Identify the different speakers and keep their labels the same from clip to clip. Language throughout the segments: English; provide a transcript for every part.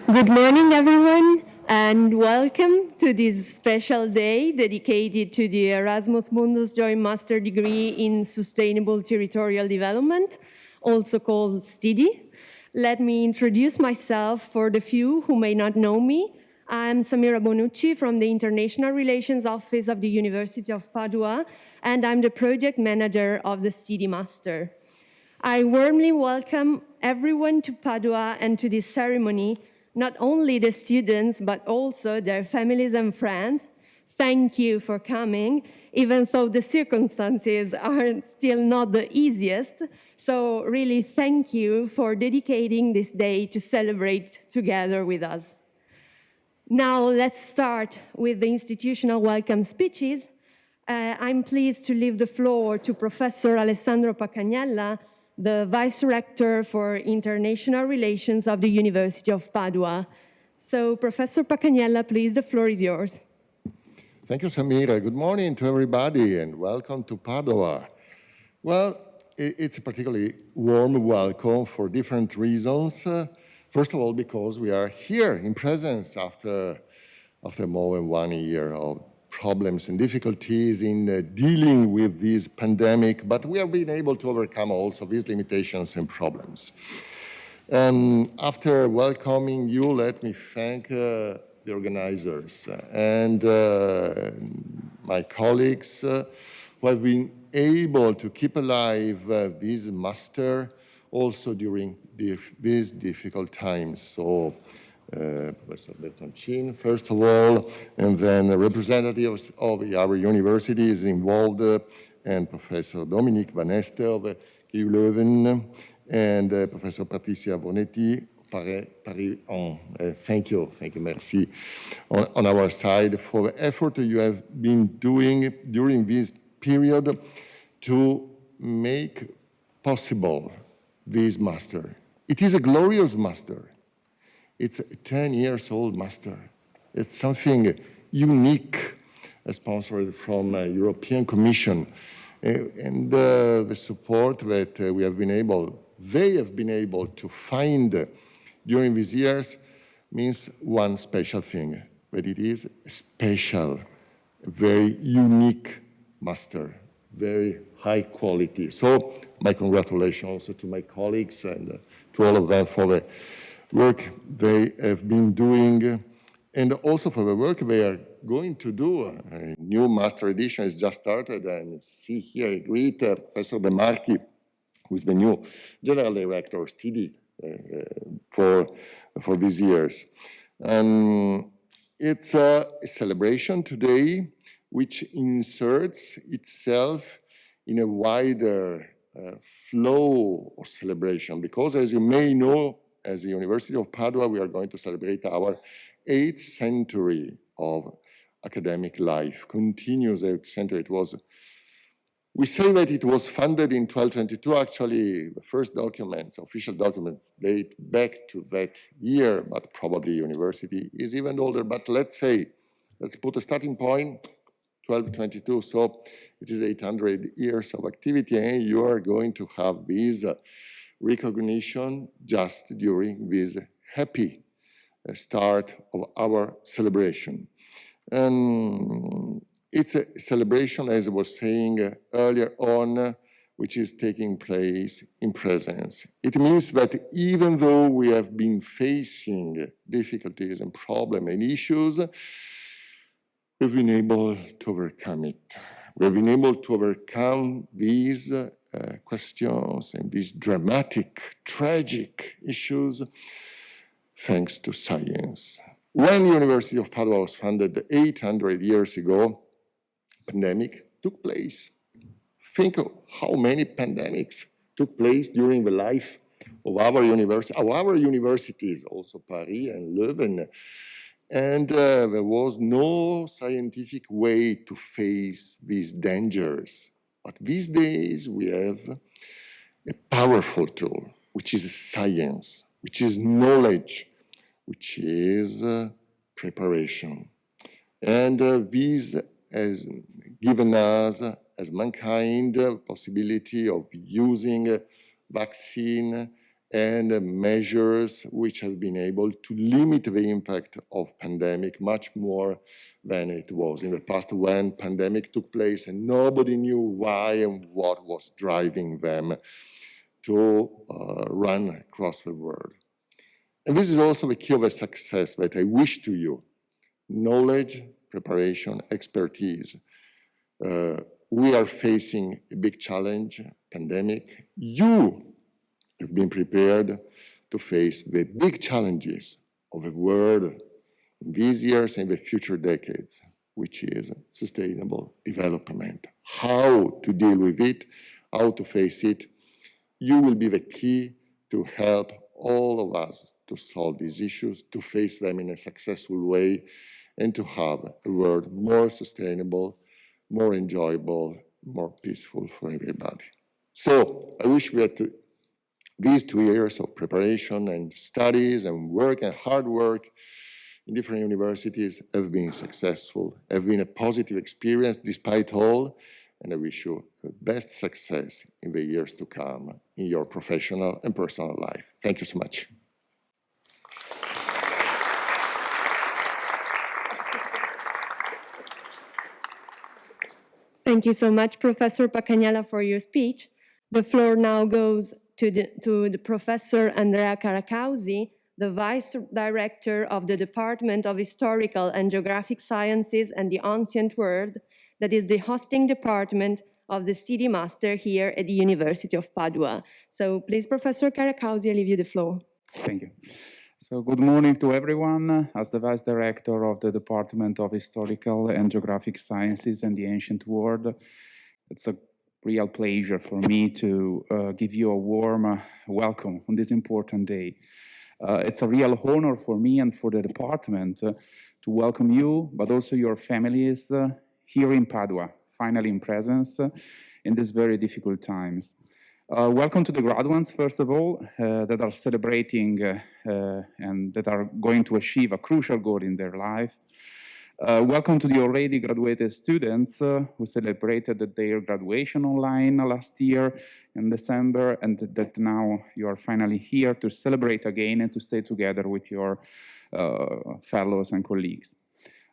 Speaker 1: Good morning, everyone, and welcome to this special day dedicated to the Erasmus Mundus Joint Master Degree in Sustainable Territorial Development, also called STeDe. Let me introduce myself for the few who may not know me. I'm Samira Bonucci from the International Relations Office of the University of Padua, and I'm the project manager of the STeDe Master. I warmly welcome everyone to Padua and to this ceremony, not only the students, but also their families and friends. Thank you for coming, even though the circumstances are still not the easiest. So really thank you for dedicating this day to celebrate together with us. Now let's start with the institutional welcome speeches. I'm pleased to leave the floor to Professor Alessandro Paccagnella, the Vice Rector for International Relations of the University of Padua. So, Professor Paccagnella, please, the floor is yours.
Speaker 2: Thank you, Samira. Good morning to everybody and welcome to Padua. Well, it's a particularly warm welcome for different reasons. First of all, because we are here in presence after more than 1 year of problems and difficulties in dealing with this pandemic, but we have been able to overcome also these limitations and problems. After welcoming you, let me thank the organizers and my colleagues who have been able to keep alive this master also during these difficult times. So, Professor Bertoncin, first of all, and then representatives of our university is involved, and Professor Dominique Vanneste KU Leuven, and Professor Patricia Vornetti Paris. Thank you, merci, on our side for the effort you have been doing during this period to make possible this master. It is a glorious master. It's a 10 years old master. It's something unique, sponsored from the European Commission. And the support that they have been able to find during these years means one special thing, that it is a special, very unique master, very high quality. So my congratulations also to my colleagues and to all of them for the work they have been doing, and also for the work they are going to do. A new master edition has just started, and see here, I greet Professor Marchi, who is the new General Director of STeDe for these years. It's a celebration today which inserts itself in a wider flow of celebration, because as you may know, as the University of Padua, we are going to celebrate our 8th century of academic life, continuous 8th century. We say that it was funded in 1222. Actually, the first documents, official documents, date back to that year, but probably university is even older. But let's put a starting point, 1222. So it is 800 years of activity, and you are going to have these recognition just during this happy start of our celebration. And it's a celebration, as I was saying earlier on, which is taking place in presence. It means that even though we have been facing difficulties and problems and issues, we've been able to overcome it. We've been able to overcome these questions and these dramatic, tragic issues thanks to science. When the University of Padua was founded 800 years ago, pandemic took place. Think of how many pandemics took place during the life of our universities, also Paris and Leuven. And there was no scientific way to face these dangers. But these days we have a powerful tool, which is science, which is knowledge, which is preparation. And this has given us, as mankind, the possibility of using vaccine and measures which have been able to limit the impact of pandemic much more than it was in the past when pandemic took place and nobody knew why and what was driving them to run across the world. And this is also the key of a success that I wish to you: knowledge, preparation, expertise. We are facing a big challenge, pandemic. You have been prepared to face the big challenges of the world in these years and the future decades, which is sustainable development. How to deal with it, how to face it. You will be the key to help all of us to solve these issues, to face them in a successful way, and to have a world more sustainable, more enjoyable, more peaceful for everybody. So I wish that these 2 years of preparation and studies and work and hard work in different universities have been successful, have been a positive experience despite all, and I wish you the best success in the years to come in your professional and personal life. Thank you so much.
Speaker 1: Thank you so much, Professor Paccagnella, for your speech. The floor now goes to the Professor Andrea Caracausi, the Vice Director of the Department of Historical and Geographic Sciences and the Ancient World, that is the hosting department of the STeDe Master here at the University of Padua. So please, Professor Caracausi, I leave you the floor.
Speaker 3: Thank you. So good morning to everyone. As the Vice Director of the Department of Historical and Geographic Sciences and the Ancient World, it's a real pleasure for me to give you a warm welcome on this important day. It's a real honor for me and for the department to welcome you, but also your families here in Padua, finally in presence in these very difficult times. Welcome to the graduates, first of all, that are celebrating and that are going to achieve a crucial goal in their life. Welcome to the already graduated students who celebrated their graduation online last year in December, and that now you are finally here to celebrate again and to stay together with your fellows and colleagues.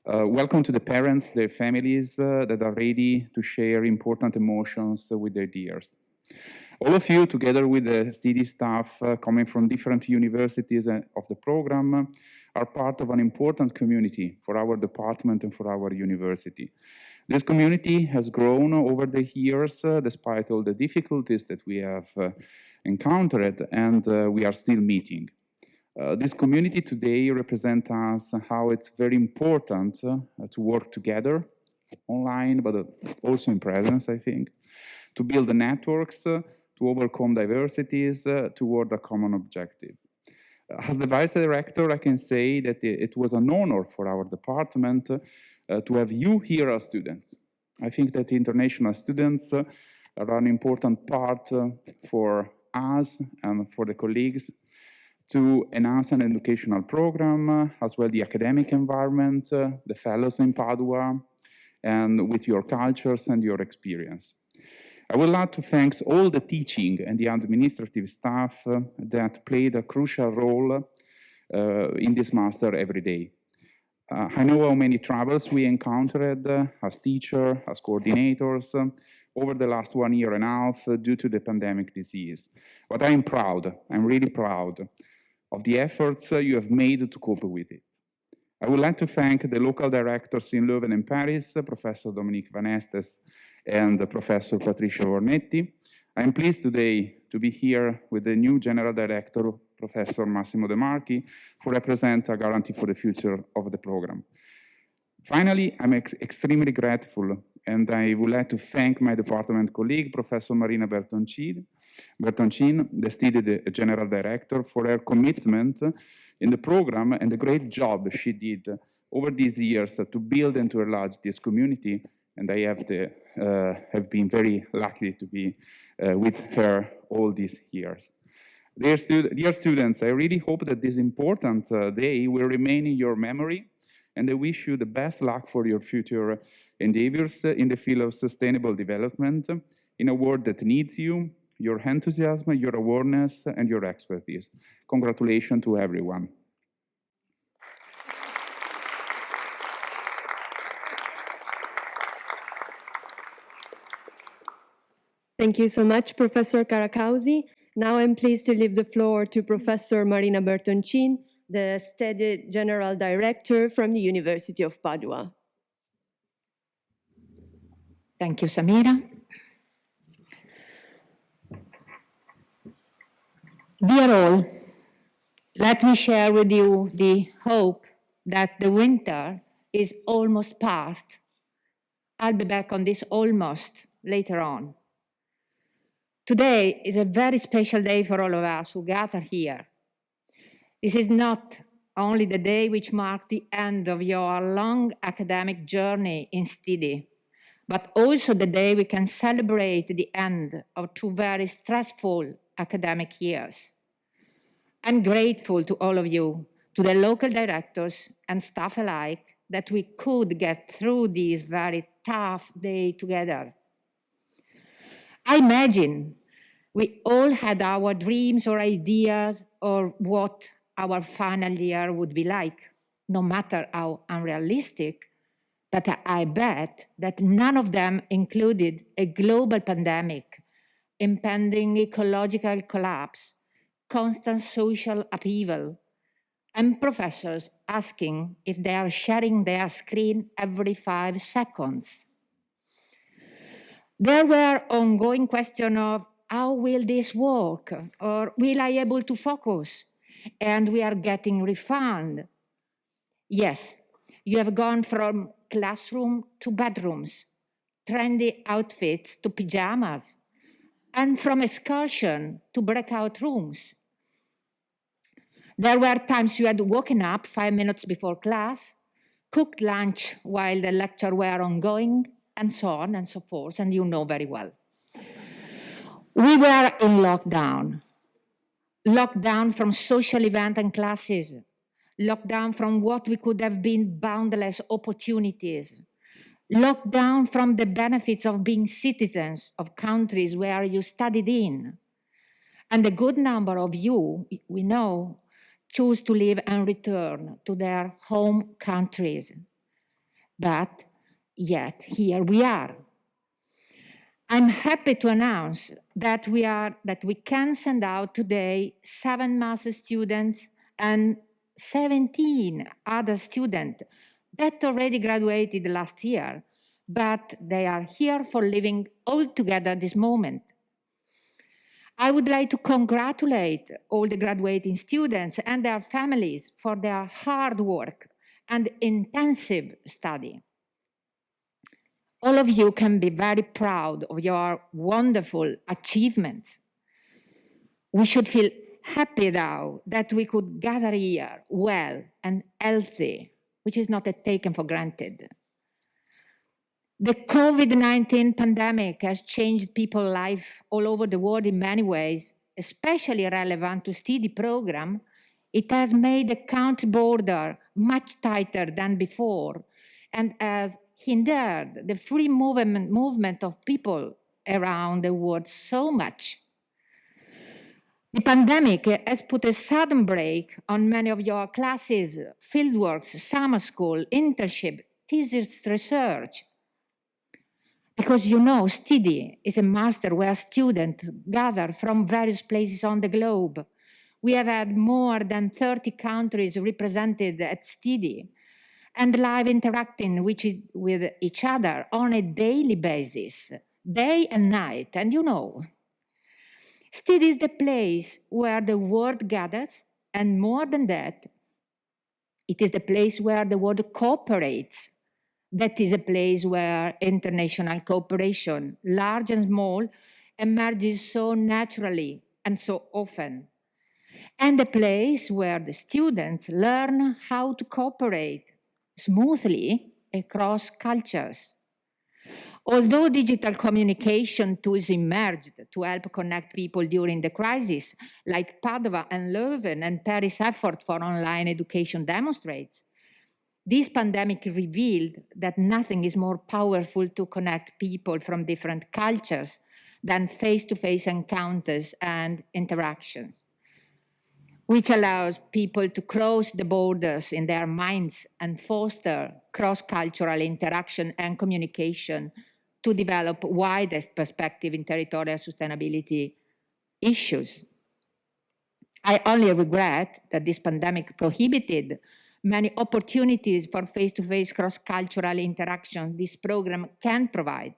Speaker 3: Welcome to the parents, their families that are ready to share important emotions with their dears. All of you, together with the STeDe staff coming from different universities of the program, are part of an important community for our department and for our university. This community has grown over the years, despite all the difficulties that we have encountered, and we are still meeting. This community today represents us how it's very important to work together, online, but also in presence, I think, to build the networks, to overcome diversities toward a common objective. As the Vice Director, I can say that it was an honor for our department to have you here as students. I think that international students are an important part for us and for the colleagues to enhance an educational program, as well the academic environment, the fellows in Padua, and with your cultures and your experience. I would like to thank all the teaching and the administrative staff that played a crucial role in this master every day. I know how many troubles we encountered as teachers, as coordinators, over the last 1 year and a half due to the pandemic disease. But I'm proud, I'm really proud of the efforts you have made to cope with it. I would like to thank the local directors in Leuven and Paris, Professor Dominique Vanneste and Professor Patricia Vornetti. I'm pleased today to be here with the new General Director, Professor Massimo de Marchi, who represent a guarantee for the future of the program. Finally, I'm extremely grateful, and I would like to thank my department colleague, Professor Marina Bertoncin, the STeDe General Director, for her commitment in the program and the great job she did over these years to build and to enlarge this community. And I have been very lucky to be with her all these years. Dear students, I really hope that this important day will remain in your memory, and I wish you the best luck for your future endeavors in the field of sustainable development in a world that needs you, your enthusiasm, your awareness, and your expertise. Congratulations to everyone.
Speaker 1: Thank you so much, Professor Caracausi. Now I'm pleased to leave the floor to Professor Marina Bertoncin, the STeDe General Director from the University of Padua.
Speaker 4: Thank you, Samira. Dear all, let me share with you the hope that the winter is almost past. I'll be back on this almost later on. Today is a very special day for all of us who gather here. This is not only the day which marked the end of your long academic journey in STeDe, but also the day we can celebrate the end of 2 very stressful academic years. I'm grateful to all of you, to the local directors and staff alike, that we could get through this very tough day together. I imagine we all had our dreams or ideas or what our final year would be like, no matter how unrealistic, but I bet that none of them included a global pandemic, impending ecological collapse, constant social upheaval, and professors asking if they are sharing their screen every 5 seconds. There were ongoing questions of how will this work, or will I able to focus, and we are getting refund. Yes, you have gone from classroom to bedrooms, trendy outfits to pajamas, and from excursion to breakout rooms. There were times you had woken up 5 minutes before class, cooked lunch while the lecture were ongoing, and so on and so forth, and you know very well. We were in lockdown. Lockdown from social events and classes. Lockdown from what we could have been boundless opportunities. Lockdown from the benefits of being citizens of countries where you studied in. And a good number of you, we know, choose to leave and return to their home countries. But yet, here we are. I'm happy to announce that we can send out today 7 master's students and 17 other students that already graduated last year, but they are here for living all together this moment. I would like to congratulate all the graduating students and their families for their hard work and intensive study. All of you can be very proud of your wonderful achievements. We should feel happy now that we could gather here well and healthy, which is not taken for granted. The COVID-19 pandemic has changed people's life all over the world in many ways, especially relevant to STeDe program. It has made the country border much tighter than before and has hindered the free movement of people around the world so much. The pandemic has put a sudden brake on many of your classes, fieldworks, summer school, internship, thesis research. Because you know, STeDe is a master where students gather from various places on the globe. We have had more than 30 countries represented at STeDe and live interacting with each other on a daily basis, day and night. And you know, STeDe is the place where the world gathers, and more than that, it is the place where the world cooperates. That is a place where international cooperation, large and small, emerges so naturally and so often. And a place where the students learn how to cooperate smoothly across cultures. Although digital communication tools emerged to help connect people during the crisis, like Padova and Leuven and Paris' effort for online education demonstrates, this pandemic revealed that nothing is more powerful to connect people from different cultures than face-to-face encounters and interactions, which allows people to cross the borders in their minds and foster cross-cultural interaction and communication to develop widest perspective in territorial sustainability issues. I only regret that this pandemic prohibited many opportunities for face-to-face cross-cultural interaction this program can provide.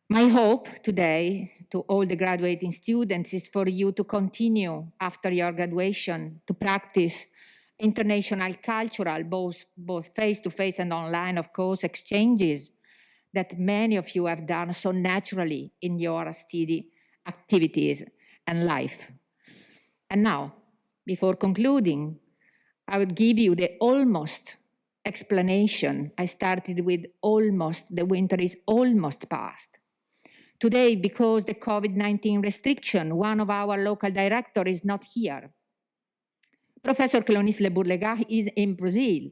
Speaker 4: My hope today to all the graduating students is for you to continue after your graduation to practice international cultural, both face-to-face and online, of course, exchanges that many of you have done so naturally in your STeDe activities and life. And now, before concluding, I would give you the almost explanation. I started with almost, the winter is almost past. Today, because the COVID-19 restriction, one of our local directors is not here. Professor Cleonice Bourlegat is in Brazil.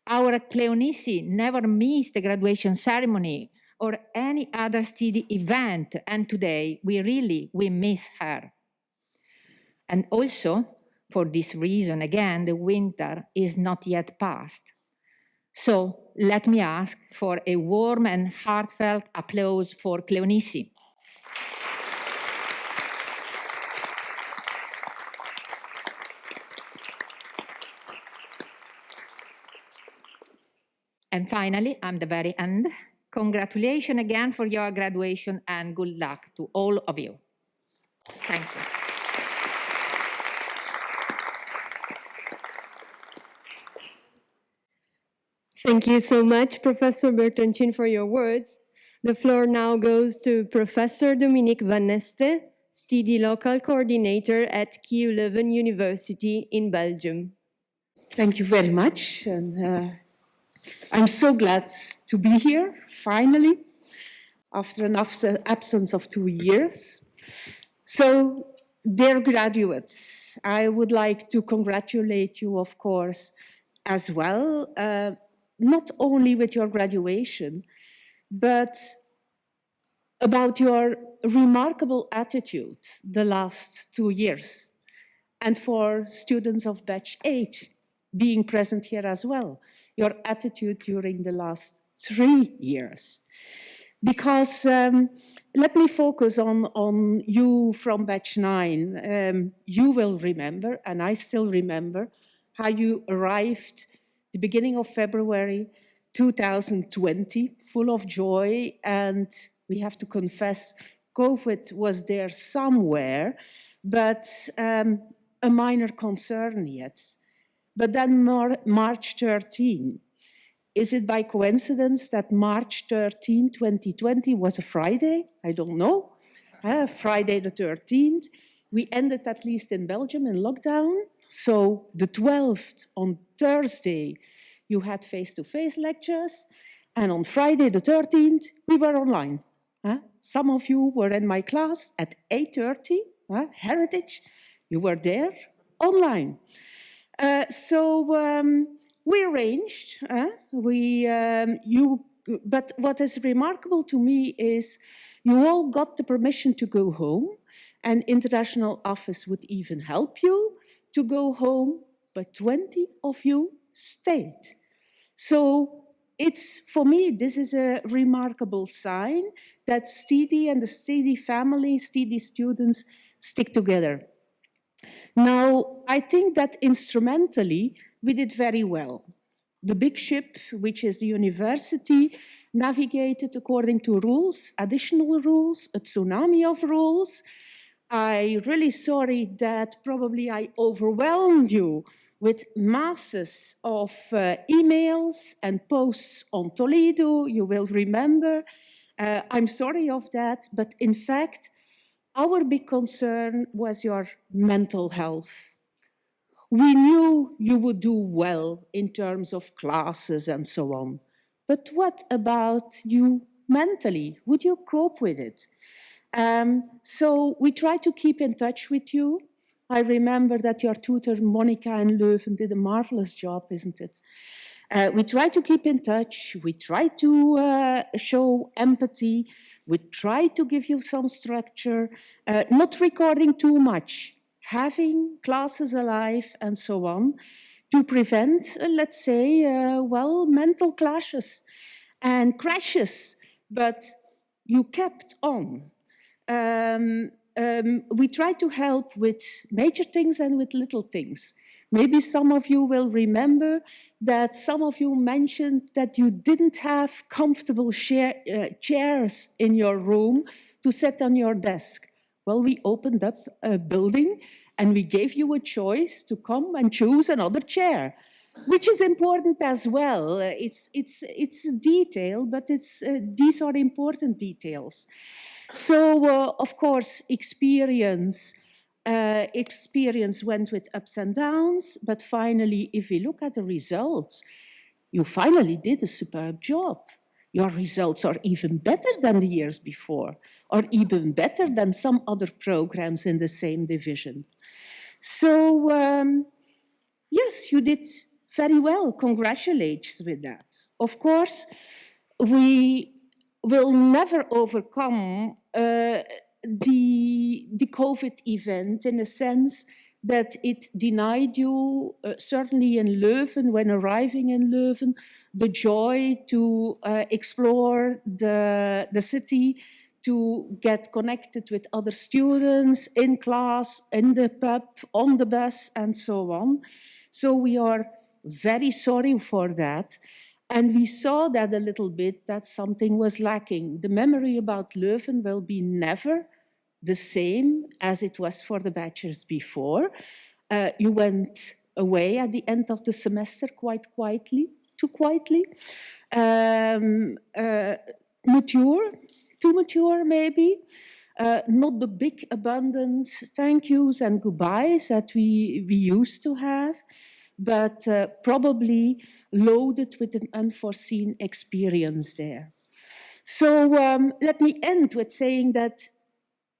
Speaker 4: Our Cleonice never missed the graduation ceremony or any other STeDe event, and today we miss her. And also, for this reason, again, the winter is not yet past. So let me ask for a warm and heartfelt applause for Cleonice. And finally, I'm the very end. Congratulations again for your graduation and good luck to all of you. Thank you.
Speaker 1: Thank you so much, Professor Bertoncin, for your words. The floor now goes to Professor Dominique Vanneste, STeDe Local Coordinator at KU Leuven University in Belgium.
Speaker 5: Thank you very much. And I'm so glad to be here, finally, after an absence of 2 years. So, dear graduates, I would like to congratulate you, of course, as well, not only with your graduation, but about your remarkable attitude the last 2 years. And for students of batch 8 being present here as well, your attitude during the last 3 years. Because let me focus on you from batch 9. You will remember, and I still remember, how you arrived the beginning of February 2020, full of joy, and we have to confess, COVID was there somewhere, but a minor concern yet. But then March 13, is it by coincidence that March 13, 2020 was a Friday? I don't know. Friday the 13th. We ended, at least in Belgium, in lockdown. So the 12th, on Thursday, you had face-to-face lectures. And on Friday the 13th, we were online. Some of you were in my class at 8:30, Heritage. You were there, online. We arranged, but what is remarkable to me is you all got the permission to go home, and international office would even help you to go home, but 20 of you stayed. So for me, this is a remarkable sign that STeDe and the STeDe family, STeDe students stick together. Now, I think that instrumentally, we did very well. The big ship, which is the university, navigated according to rules, additional rules, a tsunami of rules. I'm really sorry that probably I overwhelmed you with masses of emails and posts on Toledo, you will remember. I'm sorry of that, but in fact, our big concern was your mental health. We knew you would do well in terms of classes and so on. But what about you mentally? Would you cope with it? So we tried to keep in touch with you. I remember that your tutor, Monica in Leuven, did a marvelous job, isn't it? We tried to keep in touch. We tried to show empathy. We try to give you some structure, not recording too much, having classes alive and so on, to prevent, let's say, well, mental clashes and crashes, but you kept on. We try to help with major things and with little things. Maybe some of you will remember that some of you mentioned that you didn't have comfortable chairs in your room to sit on your desk. Well, we opened up a building and we gave you a choice to come and choose another chair, which is important as well. It's a detail, but these are important details. So, of course, experience went with ups and downs, but finally, if we look at the results, you finally did a superb job. Your results are even better than the years before, or even better than some other programs in the same division. So, yes, you did very well. Congratulations with that. Of course, we will never overcome the COVID event in a sense that it denied you, certainly in Leuven, when arriving in Leuven, the joy to explore the city, to get connected with other students in class, in the pub, on the bus, and so on. So we are very sorry for that. And we saw that a little bit, that something was lacking. The memory about Leuven will be never the same as it was for the batches before. You went away at the end of the semester quite quietly, too quietly. Mature, too mature maybe. Not the big abundant thank yous and goodbyes that we used to have, but probably loaded with an unforeseen experience there. So let me end with saying that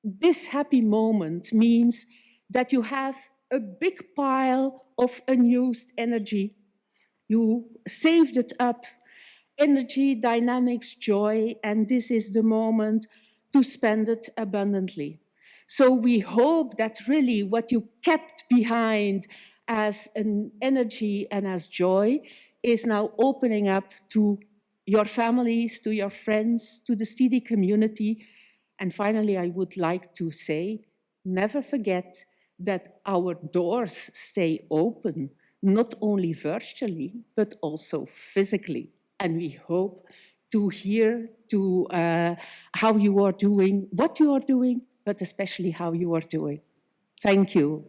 Speaker 5: this happy moment means that you have a big pile of unused energy. You saved it up, energy, dynamics, joy, and this is the moment to spend it abundantly. So we hope that really what you kept behind as an energy and as joy is now opening up to your families, to your friends, to the STeDe community. And finally, I would like to say, never forget that our doors stay open, not only virtually, but also physically. And we hope to hear how you are doing, what you are doing, but especially how you are doing. Thank you.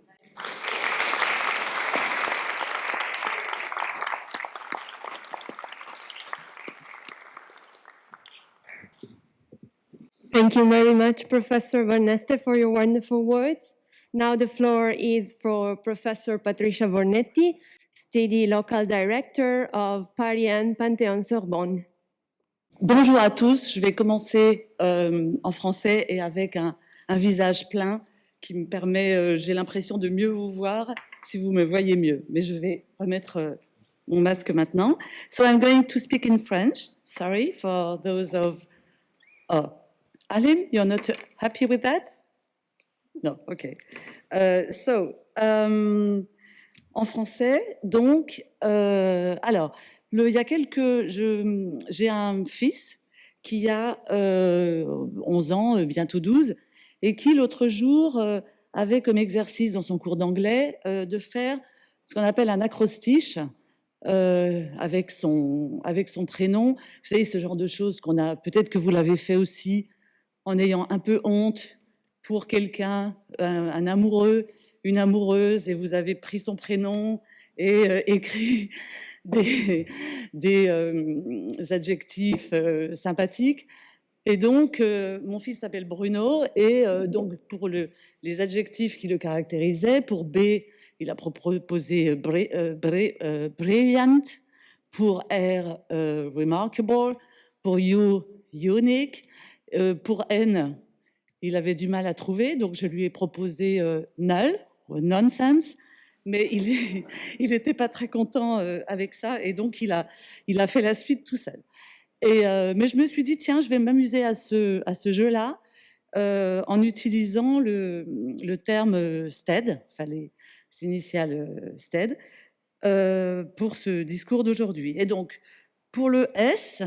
Speaker 1: Thank you very much, Professor Vanneste, for your wonderful words. Now the floor is for Professor Patricia Vornetti, STeDe Local Director of Paris and Panthéon-Sorbonne.
Speaker 6: Bonjour à tous, je vais commencer en français et avec un visage plein qui me permet, j'ai l'impression de mieux vous voir si vous me voyez mieux. Mais je vais remettre mon masque maintenant. So I'm going to speak in French. Sorry for those of... Oh, Alim, you're not happy with that? No, okay. En français, donc, alors, il y a j'ai un fils qui a 11 ans, bientôt 12, et qui l'autre jour avait comme exercice dans son cours d'anglais de faire ce qu'on appelle un acrostiche avec son prénom. Vous savez, ce genre de choses peut-être que vous l'avez fait aussi en ayant un peu honte pour quelqu'un, un amoureux, une amoureuse, et vous avez pris son prénom et écrit des adjectifs sympathiques. Et donc, mon fils s'appelle Bruno, et donc pour les adjectifs qui le caractérisaient, pour B, il a proposé brilliant, pour R, remarkable, pour U, unique, pour N, il avait du mal à trouver, donc je lui ai proposé null, ou nonsense, mais il n'était pas très content avec ça, et donc il a fait la suite tout seul. Mais je me suis dit, tiens, je vais m'amuser à ce jeu-là en utilisant le terme STeDe, enfin les initiales STeDe, pour ce discours d'aujourd'hui. Et donc, pour le S,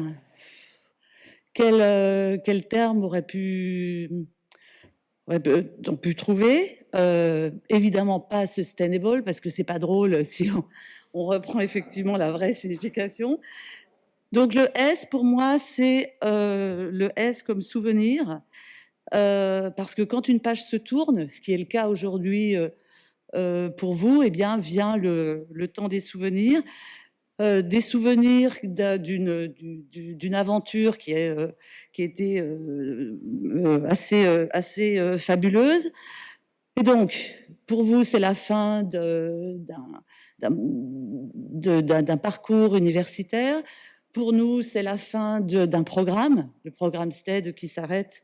Speaker 6: quel terme aurait pu trouver? Évidemment pas sustainable, parce que c'est pas drôle si on reprend effectivement la vraie signification. Donc le S, pour moi, c'est le S comme souvenir, parce que quand une page se tourne, ce qui est le cas aujourd'hui pour vous, eh bien, vient le temps des souvenirs d'une aventure qui a été assez fabuleuse. Et donc, pour vous, c'est la fin d'un parcours universitaire. Pour nous, c'est la fin d'un programme, le programme STeDe qui s'arrête,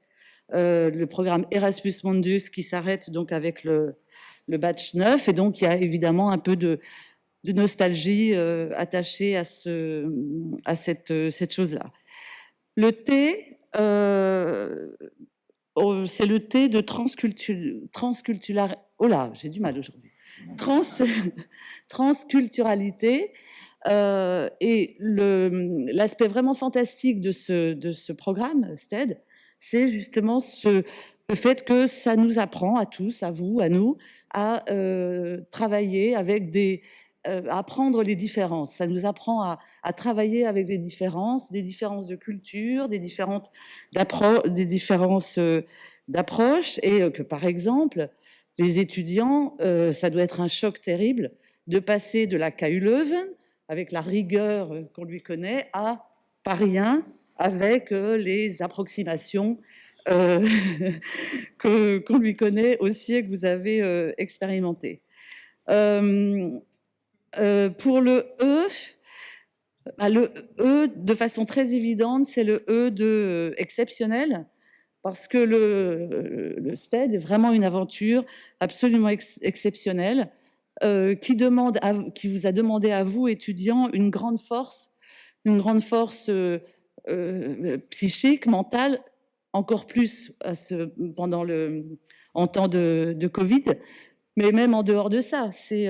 Speaker 6: le programme Erasmus Mundus qui s'arrête donc avec le batch 9. Et donc, il y a évidemment un peu de nostalgie attachée à cette chose-là. Le T, c'est le T de transculturalité. Oh là, j'ai du mal aujourd'hui. Transculturalité. Et l'aspect vraiment fantastique de ce programme STeDe, c'est justement le fait que ça nous apprend à tous, à vous, à nous, à travailler avec à prendre les différences. Ça nous apprend à travailler avec les différences, des différences de culture, des différences d'approche, et que par exemple, les étudiants, ça doit être un choc terrible de passer de la KU Leuven, avec la rigueur qu'on lui connaît, à Paris 1, avec les approximations qu'on lui connaît aussi et que vous avez expérimentées. Pour le E, de façon très évidente, c'est le E de exceptionnel, parce que le STeDe est vraiment une aventure absolument exceptionnelle, qui vous a demandé à vous, étudiants, une grande force psychique, mentale, encore plus en temps de Covid. Mais même en dehors de ça, c'est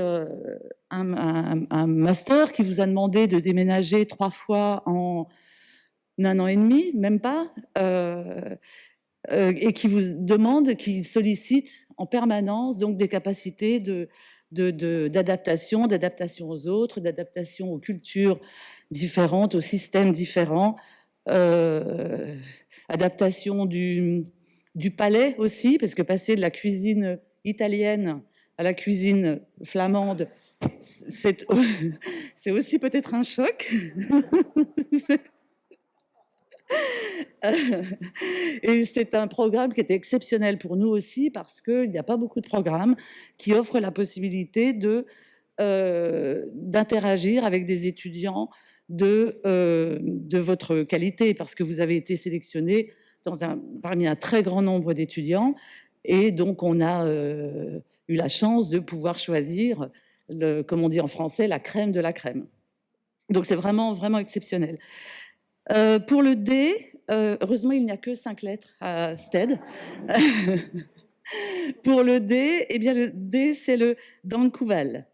Speaker 6: un master qui vous a demandé de déménager 3 fois en 1 an et demi, même pas, et qui sollicite en permanence donc des capacités d'adaptation aux autres, d'adaptation aux cultures différentes, aux systèmes différents, adaptation du palais aussi, parce que passer de la cuisine italienne à la cuisine flamande, c'est aussi peut-être un choc. Et c'est un programme qui était exceptionnel pour nous aussi, parce qu'il n'y a pas beaucoup de programmes qui offrent la possibilité d'interagir avec des étudiants de votre qualité, parce que vous avez été sélectionné parmi un très grand nombre d'étudiants, et donc on a eu la chance de pouvoir choisir, comme on dit en français, la crème de la crème. Donc c'est vraiment, vraiment exceptionnel. Pour le D, heureusement il n'y a que 5 lettres à STeDe. Pour le D, eh bien le D c'est le Dankjewel.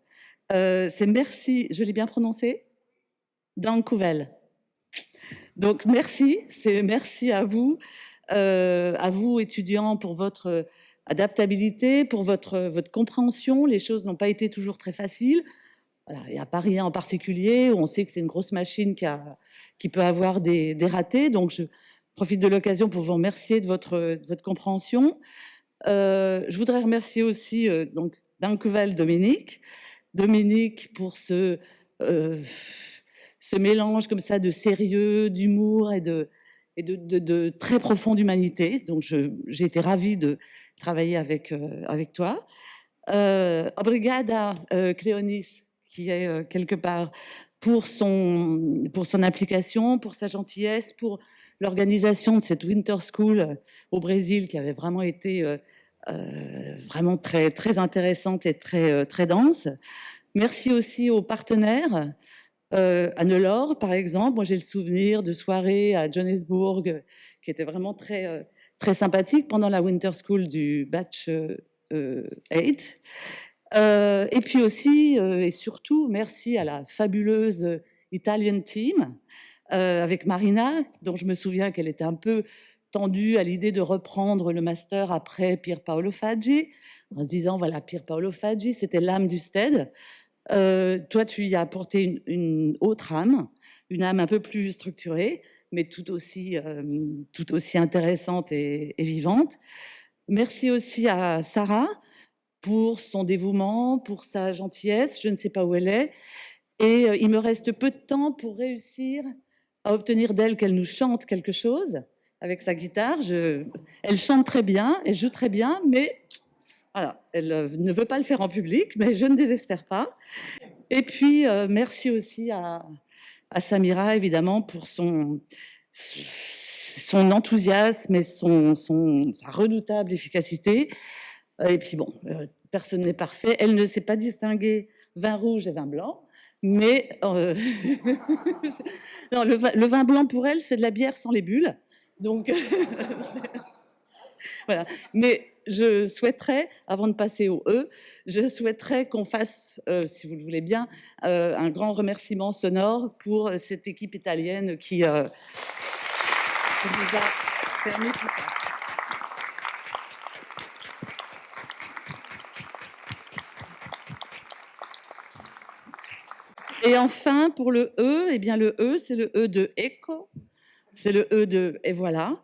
Speaker 6: C'est merci, je l'ai bien prononcé? Dankjewel. Donc merci, c'est merci à vous étudiants, pour votre adaptabilité, pour votre compréhension. Les choses n'ont pas été toujours très faciles. Voilà, et à Paris en particulier, où on sait que c'est une grosse machine qui peut avoir des ratés. Donc je profite de l'occasion pour vous remercier de votre compréhension. Je voudrais remercier aussi donc Dankjewel Dominique pour ce mélange comme ça de sérieux, d'humour et de très profonde humanité. Donc j'ai été ravie de travailler avec toi. Obrigada, Cleonice, qui est quelque part, pour son implication, pour sa gentillesse, pour l'organisation de cette Winter School au Brésil, qui avait vraiment été vraiment très, très intéressante et très, très dense. Merci aussi aux partenaires, Hannelore, par exemple, moi j'ai le souvenir de soirées à Johannesburg qui étaient vraiment très, très sympathiques pendant la Winter School du batch 8. Et puis aussi, et surtout, merci à la fabuleuse Italian Team avec Marina, dont je me souviens qu'elle était un peu tendue à l'idée de reprendre le master après Pier Paolo Faggi, en se disant, voilà, Pier Paolo Faggi, c'était l'âme du STeDe. Toi, tu y as apporté une autre âme, une âme un peu plus structurée, mais tout aussi intéressante et vivante. Merci aussi à Sarah pour son dévouement, pour sa gentillesse. Je ne sais pas où elle est. Et il me reste peu de temps pour réussir à obtenir d'elle qu'elle nous chante quelque chose avec sa guitare. Elle chante très bien, elle joue très bien, mais voilà, elle ne veut pas le faire en public, mais je ne désespère pas. Et puis, merci aussi à Samira, évidemment, pour son enthousiasme et sa redoutable efficacité. Et puis bon, personne n'est parfait. Elle ne sait pas distinguer vin rouge et vin blanc, mais non, le vin blanc pour elle, c'est de la bière sans les bulles. Donc, voilà. Mais je souhaiterais, avant de passer au E, je souhaiterais qu'on fasse, si vous le voulez bien, un grand remerciement sonore pour cette équipe italienne qui nous a permis tout ça. Et enfin, pour le E, eh bien le E, c'est le E de écho, c'est le E de et voilà.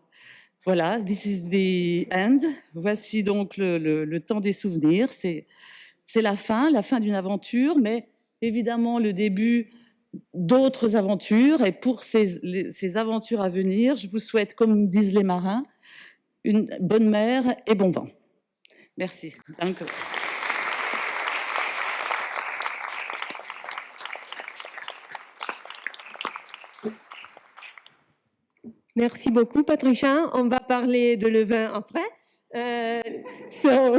Speaker 6: Voilà, this is the end. Voici donc le temps des souvenirs. C'est la fin d'une aventure, mais évidemment le début d'autres aventures. Et pour ces aventures à venir, je vous souhaite, comme disent les marins, une bonne mer et bon vent. Merci. Danke.
Speaker 1: Merci beaucoup, Patricia. On va parler de le vin après. So,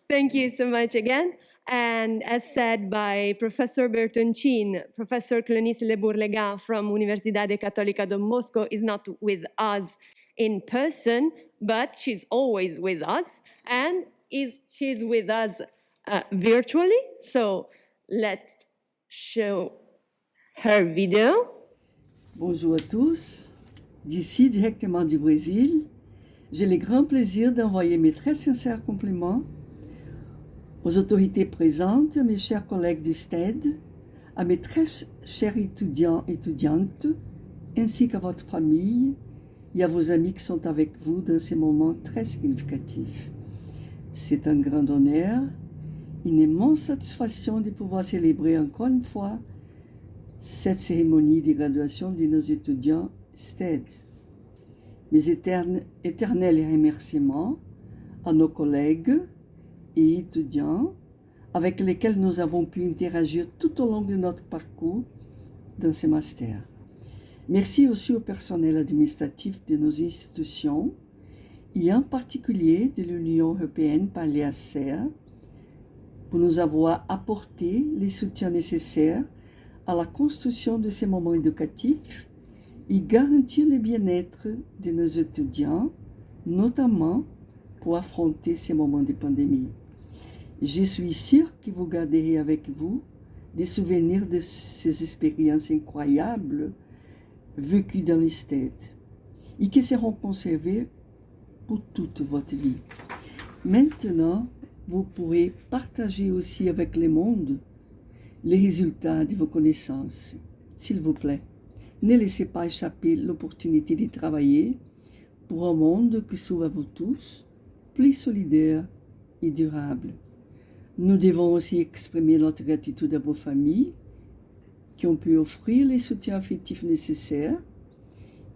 Speaker 1: thank you so much again. And as said by Professor Bertoncin, Professor Cleonice Le Bourlegat from Universidade Catolica de Bosco is not with us in person, but she's always with us, and she's with us virtually. So let's show her video.
Speaker 7: Bonjour à tous. D'ici, directement du Brésil, j'ai le grand plaisir d'envoyer mes très sincères compliments aux autorités présentes, à mes chers collègues du STeDe, à mes très chers étudiants et étudiantes, ainsi qu'à votre famille et à vos amis qui sont avec vous dans ces moments très significatifs. C'est un grand honneur, une immense satisfaction de pouvoir célébrer encore une fois cette cérémonie de graduation de nos étudiants STeDe. Mes éternels remerciements à nos collègues et étudiants avec lesquels nous avons pu interagir tout au long de notre parcours dans ce master. Merci aussi au personnel administratif de nos institutions et en particulier de l'Union européenne par l'EACER pour nous avoir apporté les soutiens nécessaires à la construction de ces moments éducatifs et garantir le bien-être de nos étudiants, notamment pour affronter ces moments de pandémie. Je suis sûre que vous garderez avec vous des souvenirs de ces expériences incroyables vécues dans les STeDe et qui seront conservées pour toute votre vie. Maintenant, vous pourrez partager aussi avec le monde les résultats de vos connaissances. S'il vous plaît, ne laissez pas échapper l'opportunité de travailler pour un monde qui s'ouvre à vous tous, plus solidaire et durable. Nous devons aussi exprimer notre gratitude à vos familles qui ont pu offrir les soutiens affectifs nécessaires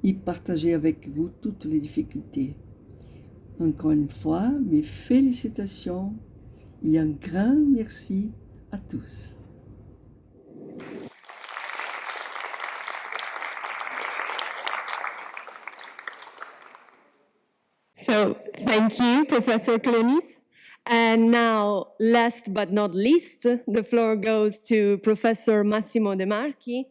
Speaker 7: et partager avec vous toutes les difficultés. Encore une fois, mes félicitations et un grand merci à tous.
Speaker 1: So thank you, Professor Cleonice. And now, last but not least, the floor goes to Professor Massimo De Marchi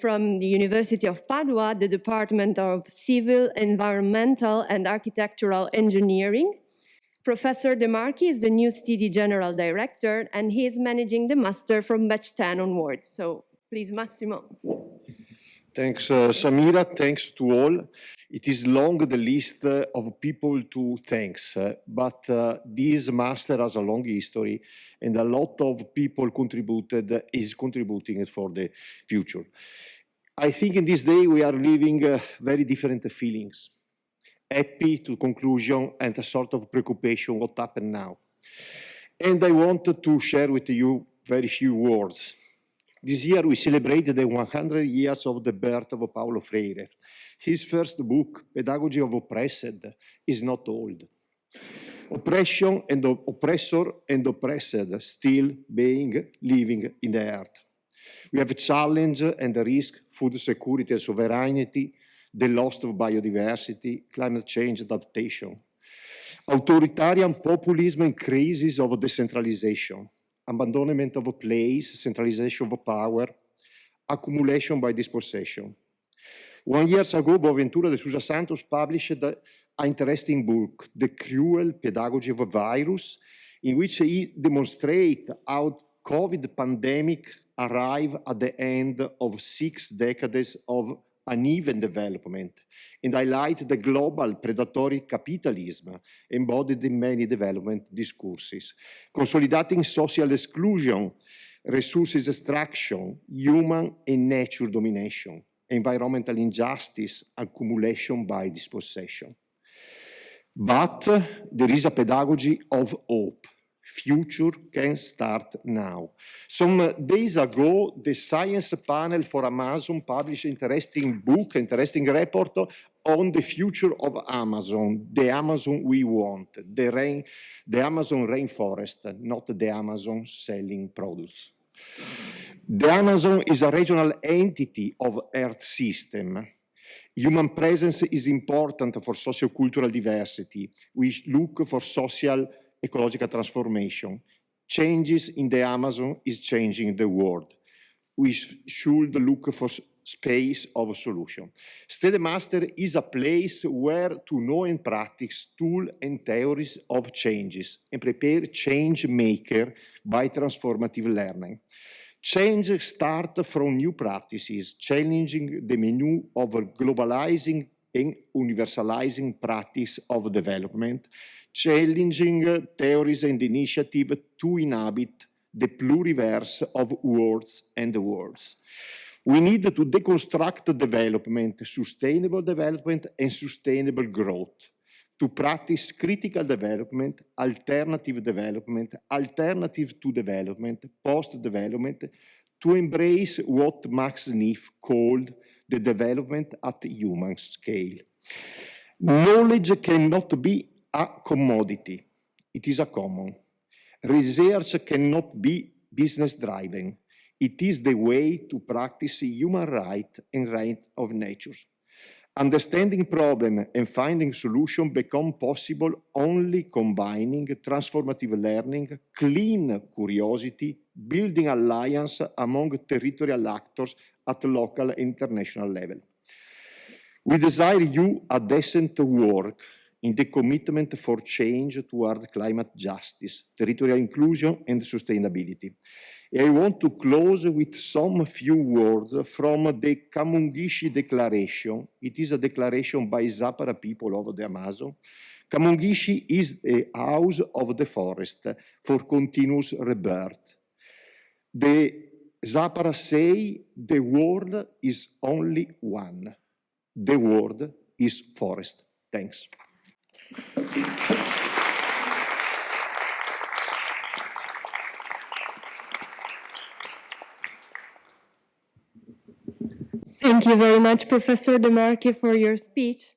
Speaker 1: from the University of Padua, the Department of Civil, Environmental and Architectural Engineering. Professor De Marchi is the new STeDe General Director, and he is managing the master from batch 10 onwards. So please, Massimo.
Speaker 8: Thanks, Samira. Thanks to all. It is long, the list of people to thanks, but this master has a long history and a lot of people is contributing for the future. I think in this day we are living very different feelings. Happy to conclusion and a sort of preoccupation what happened now. And I wanted to share with you very few words. This year we celebrated the 100 years of the birth of Paulo Freire. His first book, Pedagogy of Oppressed, is not old. Oppression and oppressor and oppressed still living in the earth. We have a challenge and a risk, food security and sovereignty, the loss of biodiversity, climate change adaptation, authoritarian populism and crisis of decentralization, abandonment of a place, centralization of power, accumulation by dispossession. 1 year ago, Boaventura de Sousa Santos published an interesting book, The Cruel Pedagogy of a Virus, in which he demonstrates how COVID pandemic arrived at the end of 6 decades of uneven development and highlight the global predatory capitalism embodied in many development discourses, consolidating social exclusion, resources extraction, human and nature domination, environmental injustice, accumulation by dispossession. But there is a pedagogy of hope. Future can start now. Some days ago, the science panel for Amazon published an interesting book, interesting report on the future of Amazon, the Amazon we want, the Amazon rainforest, not the Amazon selling products. The Amazon is a regional entity of Earth system. Human presence is important for sociocultural diversity. We look for social ecological transformation. Changes in the Amazon is changing the world. We should look for space of solution. STeDe Master is a place where to know and practice tools and theories of changes and prepare change maker by transformative learning. Change starts from new practices, challenging the menu of globalizing and universalizing practice of development, challenging theories and initiatives to inhabit the pluriverse of words and worlds. We need to deconstruct development, sustainable development and sustainable growth, to practice critical development, alternative to development, post-development, to embrace what Max Neff called the development at human scale. Knowledge cannot be a commodity, it is a common. Research cannot be business driven. It is the way to practice human right and right of nature. Understanding problem and finding solution become possible only combining transformative learning, clean curiosity, building alliance among territorial actors at local and international level. We desire you a decent work in the commitment for change toward climate justice, territorial inclusion and sustainability. I want to close with some few words from the Kamungishi Declaration. It is a declaration by Zapara people of the Amazon. Kamungishi is a house of the forest for continuous rebirth. The Zapara say the world is only one. The world is forest. Thanks.
Speaker 1: Thank you very much, Professor De Marchi, for your speech.